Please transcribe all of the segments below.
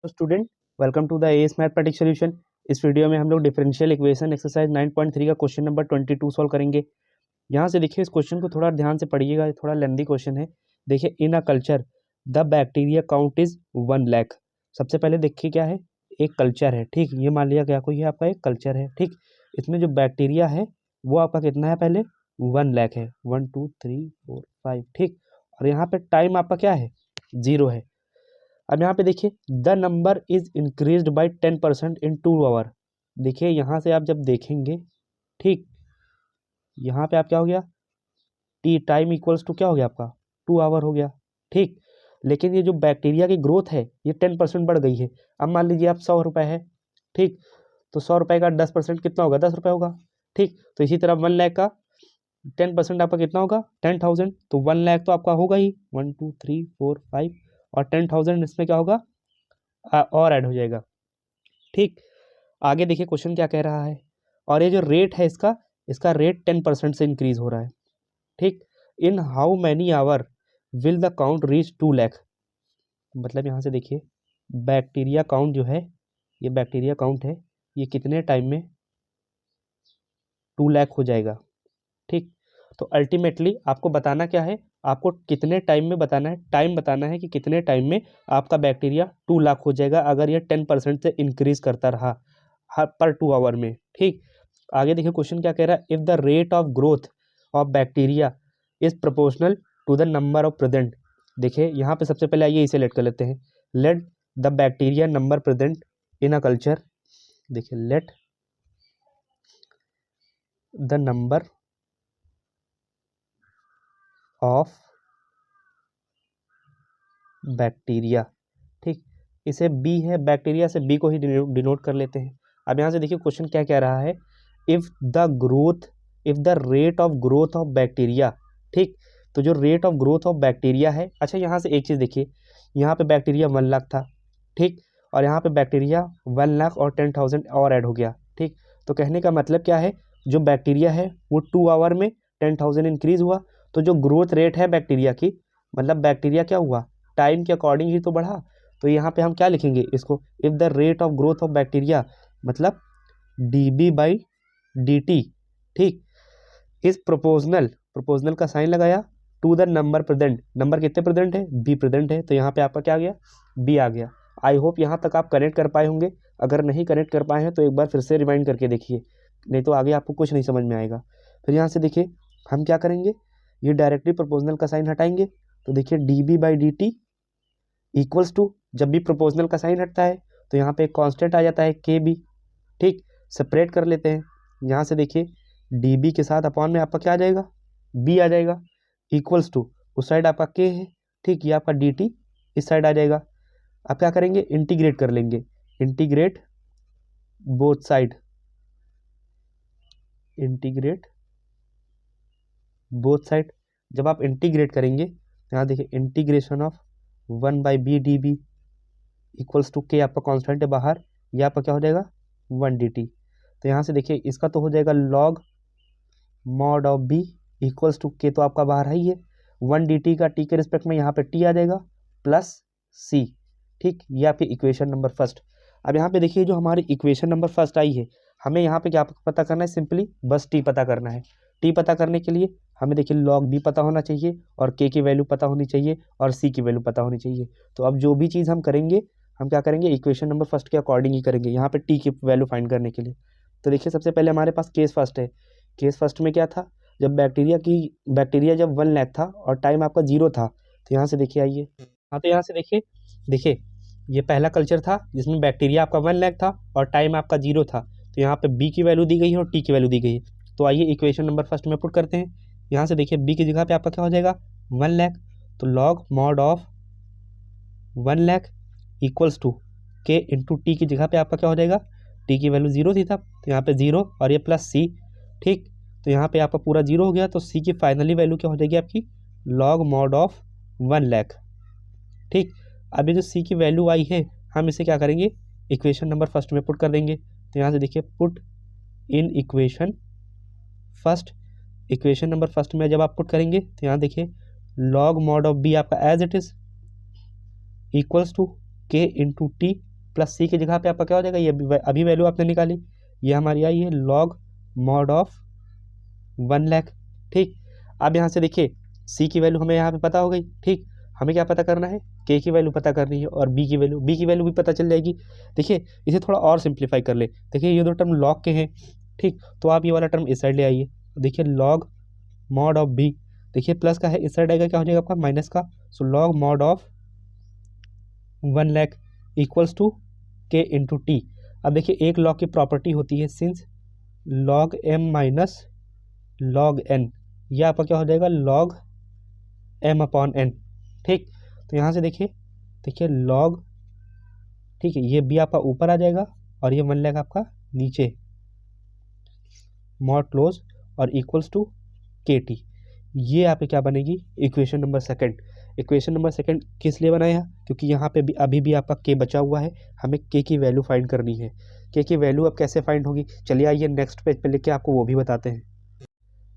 Student, welcome to the S mathematics solution. इस video में हम लोग डिफरेंशियल इक्वेशन एक्सरसाइज 9.3 का क्वेश्चन नंबर 22 सॉल्व करेंगे। यहाँ से देखिए, इस क्वेश्चन को थोड़ा ध्यान से पढ़िएगा, थोड़ा लेंदी क्वेश्चन है। देखिए, in a culture the bacteria count is 1 lakh. सबसे पहले देखिए क्या है, एक कल्चर है, ठीक। ये मान लिया क्या, कोई आपका एक कल्चर है, ठीक। इसमें जो बैक्टीरिया है वो आपका कितना है, पहले 1 लाख है, 1 2 3 4 5, ठीक। और यहाँ पे टाइम आपका क्या है, 0 है। अब यहाँ पे देखिए, the number is increased by 10% in 2 hour. देखिए यहाँ से आप जब देखेंगे, ठीक, यहाँ पे आप क्या हो गया, टी टाइम इक्वल्स टू क्या हो गया आपका 2 आवर हो गया, ठीक। लेकिन ये जो बैक्टीरिया की ग्रोथ है ये 10% बढ़ गई है। अब मान लीजिए आप 100 रुपये है, ठीक, तो 100 रुपये का 10% कितना होगा, 10 रुपये होगा, ठीक। तो इसी तरह 1 लाख का 10% आपका कितना होगा, 10,000। तो 1 लाख तो आपका होगा ही, 1 2 3 4 5, और 10,000 इसमें क्या होगा, और ऐड हो जाएगा, ठीक। आगे देखिए क्वेश्चन क्या कह रहा है, और ये जो रेट है इसका इसका रेट 10% से इंक्रीज हो रहा है, ठीक। In how many hour will the count reach 2 lakh. मतलब यहाँ से देखिए, बैक्टीरिया काउंट जो है, ये बैक्टीरिया काउंट है, ये कितने टाइम में 2 लाख हो जाएगा, ठीक। तो अल्टीमेटली आपको बताना क्या है, आपको कितने टाइम में बताना है, टाइम बताना है कि कितने टाइम में आपका बैक्टीरिया 2 लाख हो जाएगा अगर ये 10% से इंक्रीज करता रहा हर पर 2 आवर में, ठीक। आगे देखिए क्वेश्चन क्या कह रहा है, if the rate of growth of bacteria is proportional to the number of present. देखिए यहाँ पे सबसे पहले आइए इसे लेट कर लेते हैं, let the bacteria number present in a culture. देखिए, let the number of bacteria, ठीक। इसे बी है, बैक्टीरिया से बी को ही डिनोट कर लेते हैं। अब यहाँ से देखिए क्वेश्चन क्या कह रहा है, if the rate of growth of bacteria, ठीक। तो जो rate of growth of bacteria है, अच्छा यहाँ से एक चीज़ देखिए, यहाँ पे बैक्टीरिया 1 लाख था, ठीक, और यहाँ पे बैक्टीरिया 1 लाख और 10,000 और ऐड हो गया, ठीक। तो कहने का मतलब क्या है, जो बैक्टीरिया है वो 2 आवर में 10,000 इंक्रीज हुआ, तो जो ग्रोथ रेट है बैक्टीरिया की, मतलब बैक्टीरिया क्या हुआ, टाइम के अकॉर्डिंग ही तो बढ़ा। तो यहाँ पे हम क्या लिखेंगे इसको, if the rate of growth of bacteria, मतलब dB/dt, ठीक, इज प्रोपोर्शनल का साइन लगाया to the number present. Number कितने प्रेजेंट है, बी प्रेजेंट है, तो यहाँ पे आपका क्या आ गया, बी आ गया। आई होप यहाँ तक आप कनेक्ट कर पाए होंगे। अगर नहीं कनेक्ट कर पाए हैं तो एक बार फिर से रिमाइंड करके देखिए, नहीं तो आगे आपको कुछ नहीं समझ में आएगा। फिर यहाँ से देखिए हम क्या करेंगे, ये डायरेक्टली प्रोपोर्शनल का साइन हटाएंगे, तो देखिए dB/dt इक्वल्स टू, जब भी प्रोपोर्शनल का साइन हटता है तो यहाँ पे एक कांस्टेंट आ जाता है KB, ठीक। सेपरेट कर लेते हैं, यहाँ से देखिए dB के साथ अपॉन में आपका क्या आ जाएगा, B आ जाएगा, इक्वल्स टू उस साइड आपका K है, ठीक, ये आपका dt इस साइड आ जाएगा। अब क्या करेंगे, इंटीग्रेट कर लेंगे, integrate both side, integrate both side. जब आप इंटीग्रेट करेंगे तो यहाँ देखिए integration of 1/b dB equals to K, आपका कॉन्स्टेंट है बाहर, ये आपका क्या हो जाएगा 1 dt। तो यहाँ से देखिए इसका तो हो जाएगा log mod of b equals to K, तो आपका बाहर है ही है 1 dt का t के रिस्पेक्ट में यहाँ पे t आ जाएगा प्लस c, ठीक। ये आपकी इक्वेशन नंबर फर्स्ट। अब यहाँ पे देखिए जो हमारी इक्वेशन नंबर फर्स्ट आई है, हमें यहाँ पे क्या पता करना है, सिंपली बस t पता करना है। t पता करने के लिए हमें देखिए लॉग b पता होना चाहिए, और k की वैल्यू पता होनी चाहिए, और c की वैल्यू पता होनी चाहिए। तो अब जो भी चीज़ हम करेंगे, हम क्या करेंगे, इक्वेशन नंबर फर्स्ट के अकॉर्डिंग ही करेंगे यहाँ पे t की वैल्यू फाइंड करने के लिए। तो देखिए सबसे पहले हमारे पास केस फर्स्ट है, केस फर्स्ट में क्या था, जब बैक्टीरिया जब 1 लाख था और टाइम आपका 0 था, तो यहाँ से देखिए आइए, हाँ, तो यहाँ से देखिए, देखिए ये पहला कल्चर था जिसमें बैक्टीरिया आपका 1 लाख था और टाइम आपका 0 था, तो यहाँ पे बी की वैल्यू दी गई है और टी की वैल्यू दी गई है। तो आइए इक्वेशन नंबर फर्स्ट में पुट करते हैं। यहाँ से देखिए बी की जगह पे आपका क्या हो जाएगा 1 लाख, तो log mod of 1 lakh equals to K into T की जगह पे आपका क्या हो जाएगा, टी की वैल्यू 0 थी तब, तो यहाँ पे 0 और ये प्लस सी, ठीक। तो यहाँ पे आपका पूरा 0 हो गया, तो सी की फाइनली वैल्यू क्या हो जाएगी आपकी, लॉग मॉड ऑफ 1 लाख, ठीक। अब ये जो सी की वैल्यू आई है, हम इसे क्या करेंगे, इक्वेशन नंबर फर्स्ट में पुट कर देंगे। तो यहाँ से देखिए put in equation first, equation number first में जब आप पुट करेंगे तो यहाँ देखिए लॉग मॉड ऑफ बी आपका as it is equals to K into T plus C की जगह पे आपका क्या हो जाएगा, ये अभी वैल्यू आपने निकाली, ये हमारी आई है log mod ऑफ 1 लाख। ठीक, अब यहाँ से देखिए सी की वैल्यू हमें यहाँ पे पता हो गई। ठीक, हमें क्या पता करना है, के की वैल्यू पता करनी है और बी की वैल्यू भी पता चल जाएगी। देखिए इसे थोड़ा और सिंप्लीफाई कर ले, देखिए ये दो टर्म लॉग के हैं। ठीक, तो आप ये वाला टर्म इस साइड ले आइए, देखिए log mod ऑफ बी, देखिए प्लस का है, इस साइड आएगा क्या हो जाएगा आपका माइनस का, so log mod of 1 lakh equals to K into T. अब देखिए एक लॉग की प्रॉपर्टी होती है since log m minus log n, यह आपका क्या हो जाएगा log m अपॉन n। ठीक, तो यहाँ से देखिए log, ठीक है, ये b आपका ऊपर आ जाएगा और ये 1 लाख आपका नीचे, मॉड क्लोज और इक्वल्स टू के टी। ये यहाँ पे क्या बनेगी, equation number second. Equation number second किस लिए बनाया, क्योंकि यहाँ पे भी अभी भी आपका के बचा हुआ है, हमें के की वैल्यू फाइंड करनी है। के की वैल्यू अब कैसे फाइंड होगी, चलिए आइए नेक्स्ट पेज पे लेके आपको वो भी बताते हैं।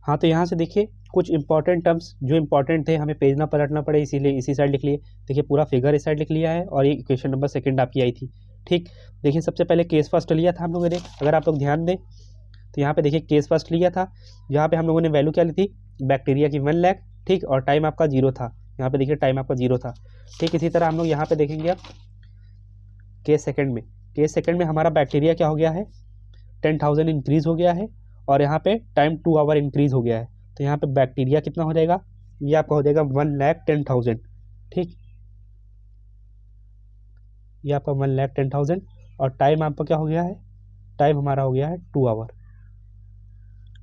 हाँ, तो यहाँ से देखिए कुछ इंपॉर्टेंट टर्म्स जो इंपॉर्टेंट थे, हमें पेज ना पलटना पड़े इसीलिए इसी साइड लिख लिए। देखिए पूरा फिगर इस साइड लिख लिया है और ये इक्वेशन नंबर सेकंड आपकी आई थी। ठीक, देखिए सबसे पहले केस फर्स्ट लिया था हम लोगों ने, अगर आप लोग ध्यान दें तो यहाँ पे देखिए केस फर्स्ट लिया था, यहाँ पे हम लोगों ने वैल्यू क्या ली थी, बैक्टीरिया की 1 लाख। ठीक, और टाइम आपका 0 था, यहाँ पे देखिए टाइम आपका 0 था। ठीक, इसी तरह हम लोग यहाँ पे देखेंगे अब केस सेकंड में हमारा बैक्टीरिया क्या हो गया है, 10,000 इंक्रीज़ हो गया है और यहाँ पे टाइम 2 आवर इंक्रीज़ हो गया है। तो यहाँ पे बैक्टीरिया कितना हो जाएगा, ये आपका हो जाएगा 1,10,000। ठीक, ये आपका 1,10,000 और टाइम आपका क्या हो गया है, टाइम हमारा हो गया है 2 आवर।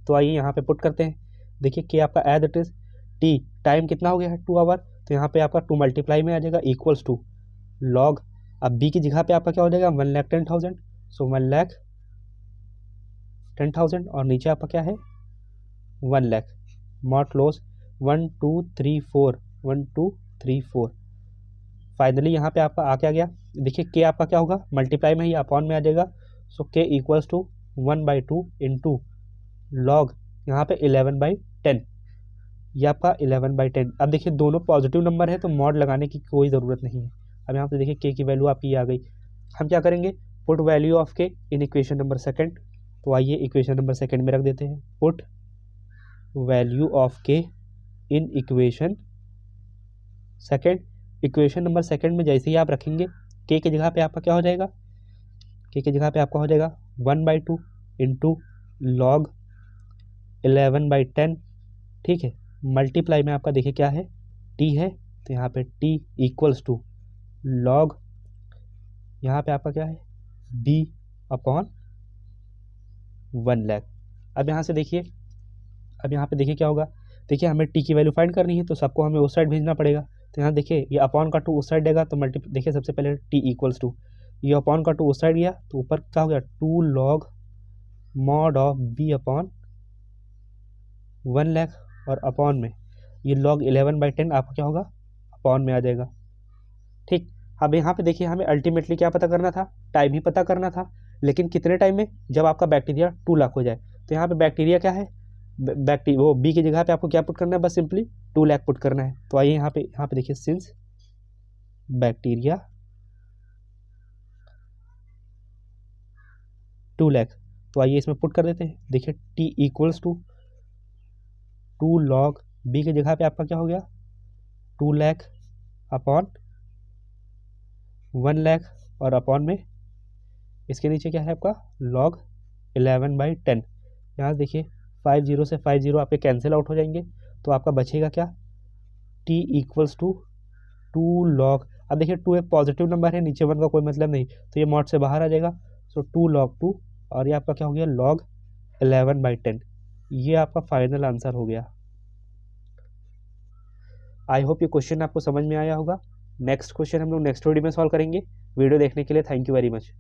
तो आइए यहाँ पे पुट करते हैं, देखिए कि आपका as it is T time कितना हो गया है 2 आवर, तो यहाँ पे आपका 2 मल्टीप्लाई में आ जाएगा इक्वल्स टू लॉग, अब बी की जगह पे आपका क्या हो जाएगा 1,10,000, सो 1,10,000 और नीचे आपका क्या है 1 लाख, मॉड क्लोज 1 2 3 4 1 2 3 4। फाइनली यहाँ पे आपका आ क्या गया, देखिए के आपका क्या होगा मल्टीप्लाई में ही अपॉन में आ जाएगा, सो के इक्वल्स टू 1/2 इंटू लॉग यहाँ पे 11/10, ये आपका 11/10। अब देखिए दोनों पॉजिटिव नंबर है तो मॉड लगाने की कोई ज़रूरत नहीं है। अब यहाँ पे देखिए के की वैल्यू आपकी आ गई, हम क्या करेंगे, पुट वैल्यू ऑफ के इन इक्वेशन नंबर सेकंड। तो आइए इक्वेशन नंबर सेकंड में रख देते हैं, पुट वैल्यू ऑफ के in equation second. Equation number second में जैसे ही आप रखेंगे के की जगह पे आपका क्या हो जाएगा, के की जगह पे आपका हो जाएगा 1/2 इंटू लॉग 11/10। ठीक है, मल्टीप्लाई में आपका देखिए क्या है टी है, तो यहाँ पे टी इक्वल्स टू लॉग, यहाँ पे आपका क्या है बी अपॉन 1 लाख। अब यहाँ से देखिए, अब यहाँ पे देखिए क्या होगा, देखिए हमें टी की वैल्यू फाइंड करनी है तो सबको हमें उस साइड भेजना पड़ेगा। तो यहाँ देखिए ये अपॉन का 2 उस साइड देगा तो देखिए सबसे पहले टी इक्वल्स टू, ये अपॉन का 2 उस साइड गया तो ऊपर क्या हो गया 2 log mod of B upon 1 lakh और अपॉन में ये log 11/10 आपका क्या होगा अपॉन में आ जाएगा। ठीक, अब यहाँ पे देखिए हमें अल्टीमेटली क्या पता करना था, टाइम ही पता करना था, लेकिन कितने टाइम में, जब आपका बैक्टीरिया 2 लाख हो जाए। तो यहाँ पे बैक्टीरिया क्या है, वो बी की जगह पे आपको क्या पुट करना है, बस सिंपली 2 लाख पुट करना है। तो आइए यहाँ पे देखिए सिंस बैक्टीरिया 2 लाख, तो आइए इसमें पुट कर देते हैं, देखिए T equals to 2 log B की जगह पे आपका क्या हो गया 2 लाख अपॉन 1 लाख और अपॉन में इसके नीचे क्या है आपका log 11/10। यहाँ देखिए 50 से 50 आपके कैंसिल आउट हो जाएंगे, तो आपका बचेगा क्या t इक्वल्स टू 2 log, अब देखिए 2 एक पॉजिटिव नंबर है, नीचे 1 का कोई मतलब नहीं, तो ये मॉड से बाहर आ जाएगा, सो 2 log 2 और ये आपका क्या हो गया log 11/10। ये आपका फाइनल आंसर हो गया। आई होप ये क्वेश्चन आपको समझ में आया होगा। नेक्स्ट क्वेश्चन हम लोग नेक्स्ट वीडियो में सॉल्व करेंगे। वीडियो देखने के लिए थैंक यू वेरी मच।